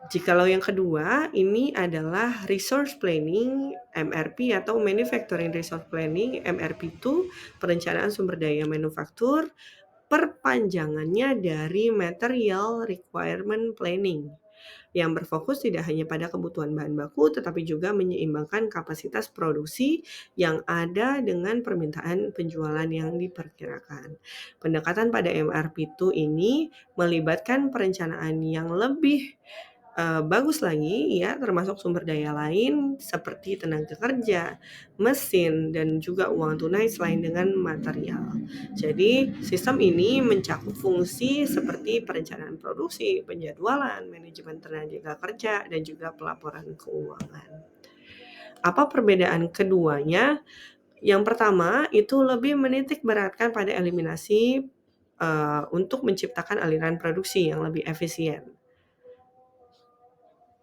Jikalau yang kedua, ini adalah Resource Planning (MRP) atau Manufacturing Resource Planning (MRP) itu perencanaan sumber daya manufaktur, perpanjangannya dari Material Requirement Planning, yang berfokus tidak hanya pada kebutuhan bahan baku, tetapi juga menyeimbangkan kapasitas produksi yang ada dengan permintaan penjualan yang diperkirakan. Pendekatan pada MRP2 ini melibatkan perencanaan yang lebih bagus lagi ya, termasuk sumber daya lain seperti tenaga kerja, mesin, dan juga uang tunai selain dengan material. Jadi, sistem ini mencakup fungsi seperti perencanaan produksi, penjadwalan, manajemen tenaga kerja, dan juga pelaporan keuangan. Apa perbedaan keduanya? Yang pertama, itu lebih menitik beratkan pada eliminasi untuk menciptakan aliran produksi yang lebih efisien.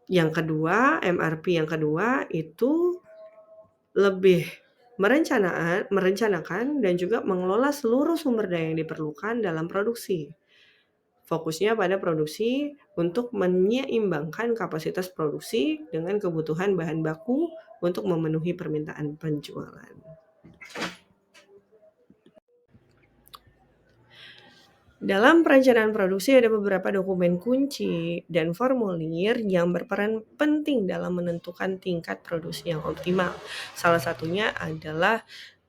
Yang kedua, MRP yang kedua itu lebih merencanakan dan juga mengelola seluruh sumber daya yang diperlukan dalam produksi. Fokusnya pada produksi untuk menyeimbangkan kapasitas produksi dengan kebutuhan bahan baku untuk memenuhi permintaan penjualan. Dalam perencanaan produksi ada beberapa dokumen kunci dan formulir yang berperan penting dalam menentukan tingkat produksi yang optimal. Salah satunya adalah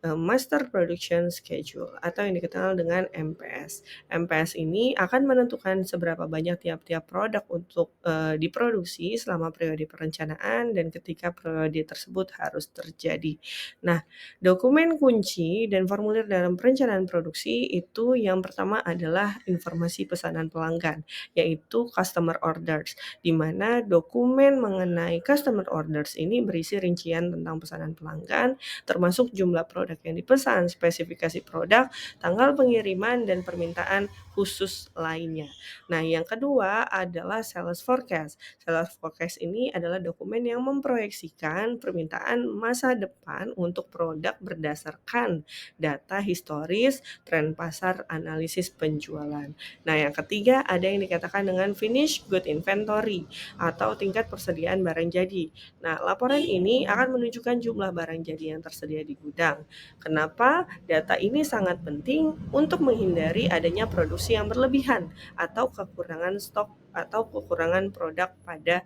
Master Production Schedule atau yang dikenal dengan MPS. MPS ini akan menentukan seberapa banyak tiap-tiap produk untuk diproduksi selama periode perencanaan dan ketika periode tersebut harus terjadi. Nah, dokumen kunci dan formulir dalam perencanaan produksi itu yang pertama adalah informasi pesanan pelanggan, yaitu customer orders, di mana dokumen mengenai customer orders ini berisi rincian tentang pesanan pelanggan, termasuk jumlah produk yang dipesan, spesifikasi produk, tanggal pengiriman, dan permintaan khusus lainnya. Nah, yang kedua adalah sales forecast. Sales forecast ini adalah dokumen yang memproyeksikan permintaan masa depan untuk produk berdasarkan data historis, tren pasar, analisis penjualan. Nah, yang ketiga ada yang dikatakan dengan finished good inventory atau tingkat persediaan barang jadi. Nah, laporan ini akan menunjukkan jumlah barang jadi yang tersedia di gudang. Kenapa? Data ini sangat penting untuk menghindari adanya produksi yang berlebihan atau kekurangan stok atau kekurangan produk pada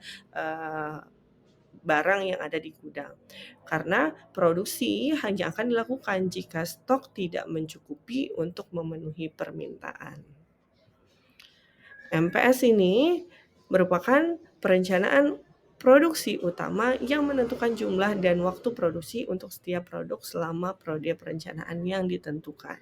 barang yang ada di gudang. Karena produksi hanya akan dilakukan jika stok tidak mencukupi untuk memenuhi permintaan. MPS ini merupakan perencanaan produksi utama yang menentukan jumlah dan waktu produksi untuk setiap produk selama periode perencanaan yang ditentukan.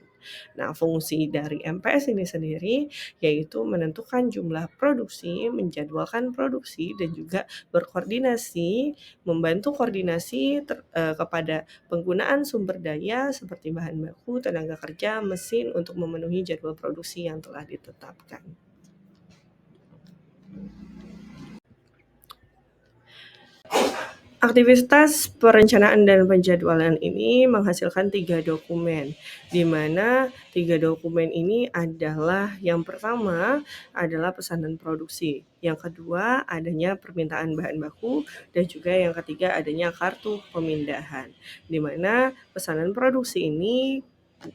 Nah, fungsi dari MPS ini sendiri yaitu menentukan jumlah produksi, menjadwalkan produksi, dan juga berkoordinasi, membantu koordinasi kepada penggunaan sumber daya seperti bahan baku, tenaga kerja, mesin untuk memenuhi jadwal produksi yang telah ditetapkan. Aktivitas perencanaan dan penjadwalan ini menghasilkan 3 dokumen, di mana 3 dokumen ini adalah yang pertama adalah pesanan produksi, yang kedua adanya permintaan bahan baku, dan juga yang ketiga adanya kartu pemindahan. Di mana pesanan produksi ini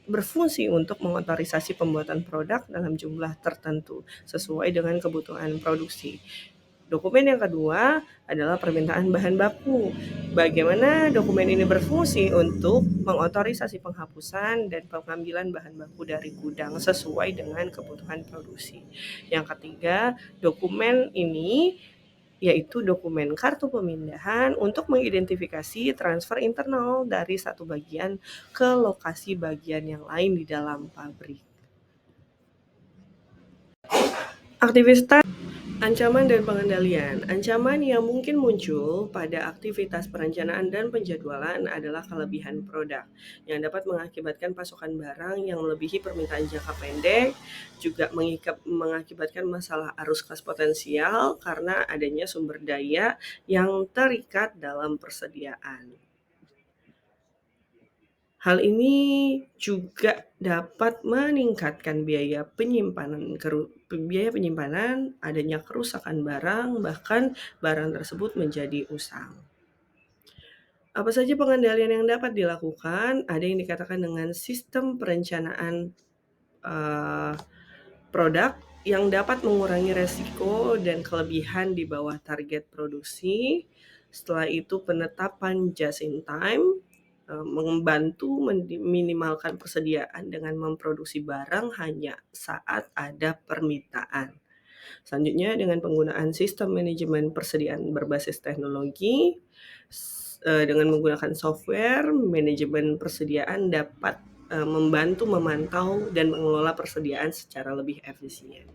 berfungsi untuk mengotorisasi pembuatan produk dalam jumlah tertentu sesuai dengan kebutuhan produksi. Dokumen yang kedua adalah permintaan bahan baku. Bagaimana dokumen ini berfungsi untuk mengotorisasi penghapusan dan pengambilan bahan baku dari gudang sesuai dengan kebutuhan produksi. Yang ketiga, dokumen ini yaitu dokumen kartu pemindahan untuk mengidentifikasi transfer internal dari satu bagian ke lokasi bagian yang lain di dalam pabrik. Aktivitas ancaman dan pengendalian. Ancaman yang mungkin muncul pada aktivitas perencanaan dan penjadwalan adalah kelebihan produk yang dapat mengakibatkan pasokan barang yang melebihi permintaan jangka pendek, juga mengakibatkan masalah arus kas potensial karena adanya sumber daya yang terikat dalam persediaan. Hal ini juga dapat meningkatkan biaya penyimpanan, adanya kerusakan barang, bahkan barang tersebut menjadi usang. Apa saja pengendalian yang dapat dilakukan? Ada yang dikatakan dengan sistem perencanaan produk yang dapat mengurangi resiko dan kelebihan di bawah target produksi. Setelah itu penetapan just in time, membantu minimalkan persediaan dengan memproduksi barang hanya saat ada permintaan. Selanjutnya dengan penggunaan sistem manajemen persediaan berbasis teknologi, dengan menggunakan software manajemen persediaan dapat membantu memantau dan mengelola persediaan secara lebih efisien.